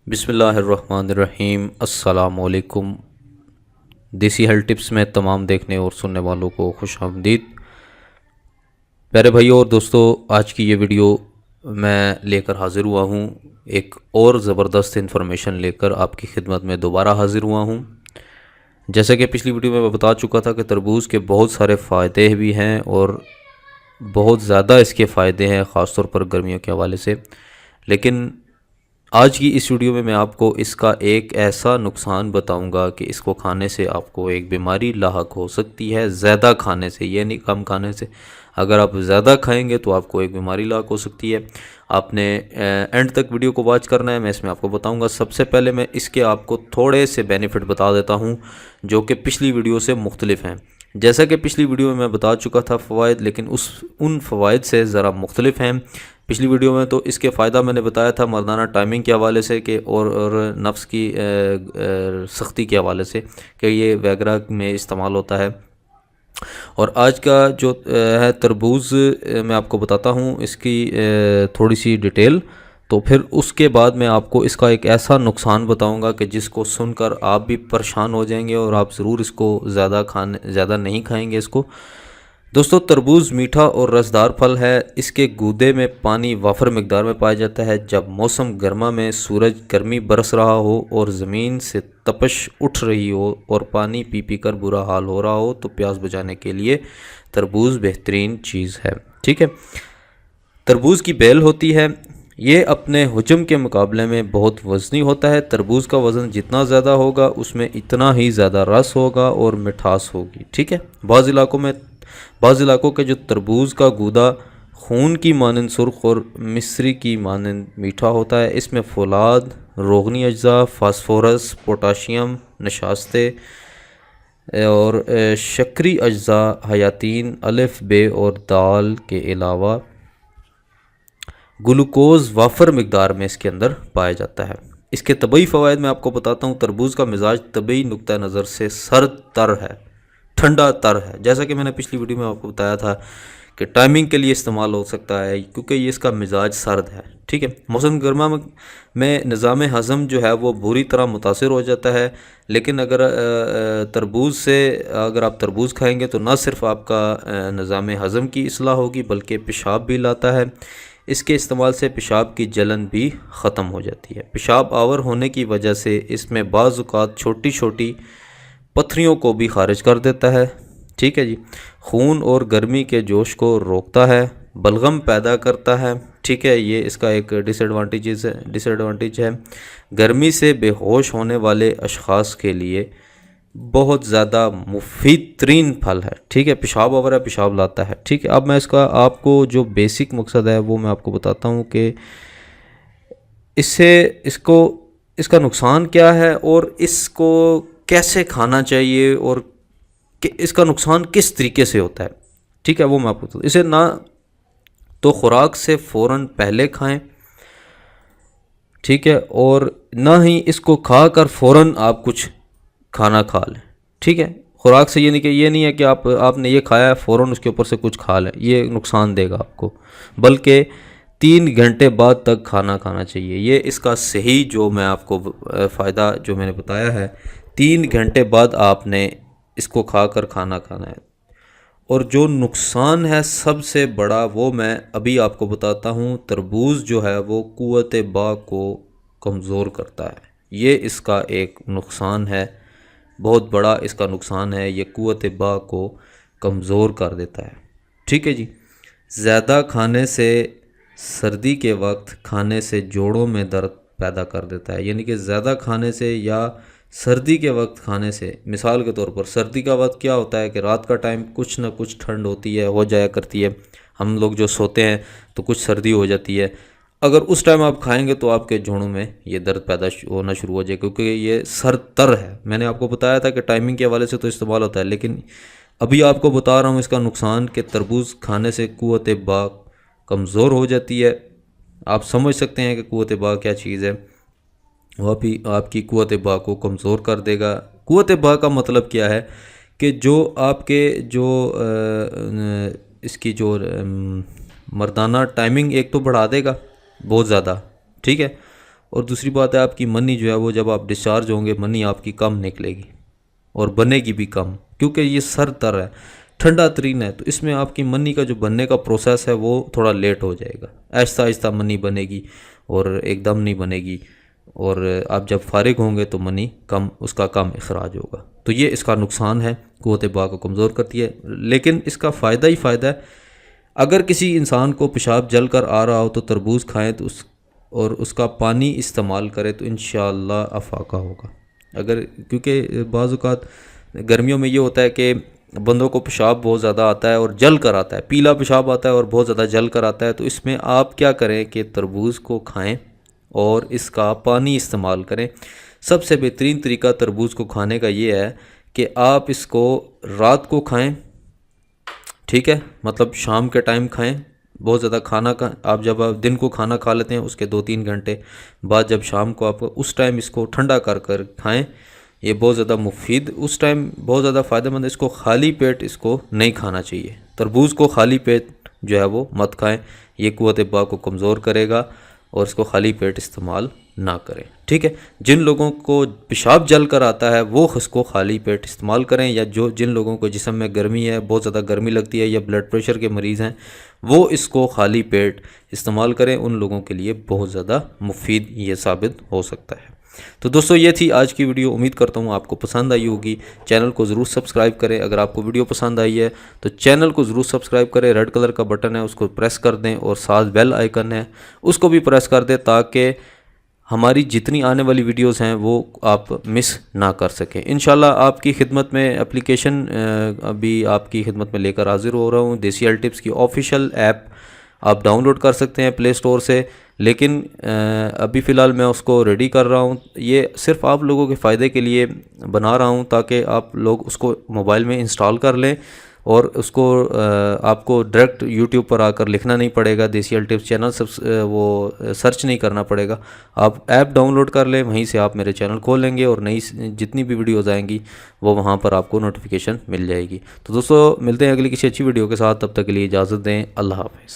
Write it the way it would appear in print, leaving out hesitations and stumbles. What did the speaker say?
बिस्मिल्लाहिर्रहमानिर्रहीम। अस्सलामुअलैकुम। देसी हेल्थ टिप्स में तमाम देखने और सुनने वालों को खुश आमदीद। प्यारे भाइयों और दोस्तों, आज की ये वीडियो मैं लेकर हाज़िर हुआ हूँ। एक और ज़बरदस्त इन्फॉर्मेशन लेकर आपकी खिदमत में दोबारा हाज़िर हुआ हूँ। जैसे कि पिछली वीडियो में मैं बता चुका था कि तरबूज़ के बहुत सारे फ़ायदे भी हैं और बहुत ज़्यादा इसके फ़ायदे हैं, ख़ास तौर पर गर्मियों के हवाले से। लेकिन आज की इस वीडियो में मैं आपको इसका एक ऐसा नुकसान बताऊंगा कि इसको खाने से आपको एक बीमारी लाहक हो सकती है। ज़्यादा खाने से, ये नहीं कम खाने से। अगर आप ज़्यादा खाएंगे तो आपको एक बीमारी लाहक हो सकती है। आपने एंड तक वीडियो को वॉच करना है, मैं इसमें आपको बताऊंगा। सबसे पहले मैं इसके आपको थोड़े से बेनिफिट बता देता हूँ जो कि पिछली वीडियो से मुख्तलिफ हैं। जैसा कि पिछली वीडियो में मैं बता चुका था फ़वाइद, लेकिन उन फ़वाइद से ज़रा मुख्तलिफ हैं। पिछली वीडियो में तो इसके फ़ायदा मैंने बताया था मर्दाना टाइमिंग के हवाले से कि और नफ्स की सख्ती के हवाले से कि ये वैगरा में इस्तेमाल होता है। और आज का जो है तरबूज़, मैं आपको बताता हूँ इसकी थोड़ी सी डिटेल। तो फिर उसके बाद मैं आपको इसका एक ऐसा नुकसान बताऊंगा कि जिसको सुनकर आप भी परेशान हो जाएंगे और आप ज़रूर इसको ज़्यादा नहीं खाएंगे इसको। दोस्तों, तरबूज़ मीठा और रसदार फल है। इसके गूदे में पानी वाफर मिकदार में पाया जाता है। जब मौसम गर्मा में सूरज गर्मी बरस रहा हो और ज़मीन से तपश उठ रही हो और पानी पी पी कर बुरा हाल हो रहा हो तो प्यास बुझाने के लिए तरबूज़ बेहतरीन चीज़ है। ठीक है। तरबूज़ की बेल होती है, ये अपने हुजम के मुकाबले में बहुत वज़नी होता है। तरबूज़ का वज़न जितना ज़्यादा होगा उसमें इतना ही ज़्यादा रस होगा और मिठास होगी। ठीक है। बाज़ इलाकों के जो तरबूज़ का गूदा खून की मानंद सुर्ख और मिस्री की मानंद मीठा होता है। इसमें फौलाद, रोगनी अज्जा, फास्फोरस, पोटाशियम, नशास्ते और शक्री अज्जा, हयातीन, अलिफ, बे और दाल के अलावा ग्लूकोज़ वाफर मिकदार में इसके अंदर पाया जाता है। इसके तबई फ़वाइद मैं आपको बताता हूँ। तरबूज़ का मिजाज तबई नुक्ता नज़र से सर्द तर है, ठंडा तर है। जैसा कि मैंने पिछली वीडियो में आपको बताया था कि टाइमिंग के लिए इस्तेमाल हो सकता है क्योंकि ये इसका मिजाज सर्द है। ठीक है। मौसम गर्मा में निज़ाम हज़म जो है वो बुरी तरह मुतासर हो जाता है। लेकिन अगर आप तरबूज़ खाएंगे तो ना सिर्फ आपका निज़ाम हज़म की इस्लाह होगी बल्कि पेशाब भी लाता है। इसके इस्तेमाल से पेशाब की जलन भी ख़त्म हो जाती है। पेशाब आवर होने की वजह से इसमें बाज़ औक़ात छोटी छोटी पत्थरियों को भी खारिज कर देता है। ठीक है जी। खून और गर्मी के जोश को रोकता है, बलगम पैदा करता है। ठीक है, ये इसका एक डिसएडवांटेज है। गर्मी से बेहोश होने वाले अशख़ास के लिए बहुत ज़्यादा मुफीद तरीन फल है। ठीक है। पेशाब वगैरह पेशाब लाता है। ठीक है। अब मैं इसका आपको जो बेसिक मकसद है वो मैं आपको बताता हूँ कि इसका नुकसान क्या है और इसको कैसे खाना चाहिए और कि इसका नुकसान किस तरीके से होता है। ठीक है, वो मैं आपको इसे ना तो खुराक से फ़ौरन पहले खाएं। ठीक है। और ना ही इसको खाकर फ़ौरन आप कुछ खाना खा लें। ठीक है। खुराक से ये नहीं है कि आपने ये खाया फ़ौरन उसके ऊपर से कुछ खा लें, ये नुकसान देगा आपको। बल्कि 3 घंटे बाद तक खाना खाना चाहिए। ये इसका सही जो मैं आपको फ़ायदा जो मैंने बताया है, 3 घंटे बाद आपने इसको खाकर खाना खाना है। और जो नुकसान है सबसे बड़ा वो मैं अभी आपको बताता हूँ। तरबूज़ जो है वो क़ुव्वत बा को कमज़ोर करता है। ये इसका एक नुकसान है, बहुत बड़ा इसका नुकसान है। ये क़ुव्वत बा को कमज़ोर कर देता है। ठीक है जी। ज़्यादा खाने से, सर्दी के वक्त खाने से जोड़ों में दर्द पैदा कर देता है। यानी कि ज़्यादा खाने से या सर्दी के वक्त खाने से, मिसाल के तौर पर सर्दी का वक्त क्या होता है कि रात का टाइम कुछ ना कुछ ठंड होती है, हो जाया करती है। हम लोग जो सोते हैं तो कुछ सर्दी हो जाती है। अगर उस टाइम आप खाएंगे तो आपके जोड़ों में ये दर्द पैदा होना शुरू हो जाए, क्योंकि ये सर्द तर है। मैंने आपको बताया था कि टाइमिंग के हवाले से तो इस्तेमाल होता है, लेकिन अभी आपको बता रहा हूँ इसका नुकसान कि तरबूज़ खाने से क़ुव्वत बा कमज़ोर हो जाती है। आप समझ सकते हैं कि क़ुव्वत बा क्या चीज़ है। वह भी आपकी क़ुव्वत बा को कमज़ोर कर देगा। क़ुव्वत बा का मतलब क्या है कि जो आपके इसकी जो मर्दाना टाइमिंग एक तो बढ़ा देगा बहुत ज़्यादा। ठीक है। और दूसरी बात है आपकी मनी जो है वो जब आप डिस्चार्ज होंगे मनी आपकी कम निकलेगी और बनेगी भी कम, क्योंकि ये सर तर है, ठंडा तरीन है, तो इसमें आपकी मनी का जो बनने का प्रोसेस है वो थोड़ा लेट हो जाएगा। आहिस्ता आहिस्ता मनी बनेगी और एकदम नहीं बनेगी, और आप जब फारिग होंगे तो मनी कम, उसका कम अखराज होगा। तो ये इसका नुकसान है, क़ुव्वत बा को कमज़ोर करती है। लेकिन इसका फ़ायदा ही फ़ायदा है। अगर किसी इंसान को पेशाब जल कर आ रहा हो तो तरबूज खाएं तो और उसका पानी इस्तेमाल करें तो इंशाअल्लाह अफाका होगा। अगर क्योंकि बाज़ औक़ात गर्मियों में ये होता है कि बंदों को पेशाब बहुत ज़्यादा आता है और जल कर आता है, पीला पेशाब आता है और बहुत ज़्यादा जल कर आता है। तो इसमें आप क्या करें कि तरबूज़ को खाएं और इसका पानी इस्तेमाल करें। सबसे बेहतरीन तरीका तरबूज़ को खाने का ये है कि आप इसको रात को खाएं, ठीक है, मतलब शाम के टाइम खाएं। बहुत ज़्यादा खाना का आप जब आप दिन को खाना खा लेते हैं उसके 2-3 घंटे बाद जब शाम को आप उस टाइम इसको ठंडा कर कर खाएं। ये बहुत ज़्यादा मुफीद, उस टाइम बहुत ज़्यादा फ़ायदेमंद है। इसको खाली पेट इसको नहीं खाना चाहिए। तरबूज़ को खाली पेट जो है वो मत खाएं, ये क़ुव्वत बा को कमज़ोर करेगा, और इसको खाली पेट इस्तेमाल ना करें, ठीक है। जिन लोगों को पेशाब जल कर आता है वो इसको खाली पेट इस्तेमाल करें, या जिन लोगों को जिस्म में गर्मी है, बहुत ज़्यादा गर्मी लगती है, या ब्लड प्रेशर के मरीज़ हैं, वो इसको खाली पेट इस्तेमाल करें। उन लोगों के लिए बहुत ज़्यादा मुफीद ये साबित हो सकता है। तो दोस्तों ये थी आज की वीडियो, उम्मीद करता हूँ आपको पसंद आई होगी। चैनल को ज़रूर सब्सक्राइब करें। अगर आपको वीडियो पसंद आई है तो चैनल को ज़रूर सब्सक्राइब करें। रेड कलर का बटन है उसको प्रेस कर दें, और साथ बेल आइकन है उसको भी प्रेस कर दें, ताकि हमारी जितनी आने वाली वीडियोस हैं वो आप मिस ना कर सकें। इंशाल्लाह आपकी खिदमत में एप्लीकेशन अभी आपकी खिदमत में लेकर हाजिर हो रहा हूँ। देसी हेल्थ टिप्स की ऑफिशियल ऐप आप डाउनलोड कर सकते हैं प्ले स्टोर से, लेकिन अभी फ़िलहाल मैं उसको रेडी कर रहा हूँ। ये सिर्फ आप लोगों के फ़ायदे के लिए बना रहा हूँ ताकि आप लोग उसको मोबाइल में इंस्टॉल कर लें, और उसको आपको डायरेक्ट यूट्यूब पर आकर लिखना नहीं पड़ेगा, देसी हेल्थ टिप्स चैनल वो सर्च नहीं करना पड़ेगा। आप ऐप डाउनलोड कर लें, वहीं से आप मेरे चैनल खोल लेंगे और नई जितनी भी वीडियोज़ आएंगी वो वहाँ पर आपको नोटिफिकेशन मिल जाएगी। तो दोस्तों मिलते हैं अगली किसी अच्छी वीडियो के साथ, तब तक के लिए इजाज़त दें। अल्लाह हाफ़िज़।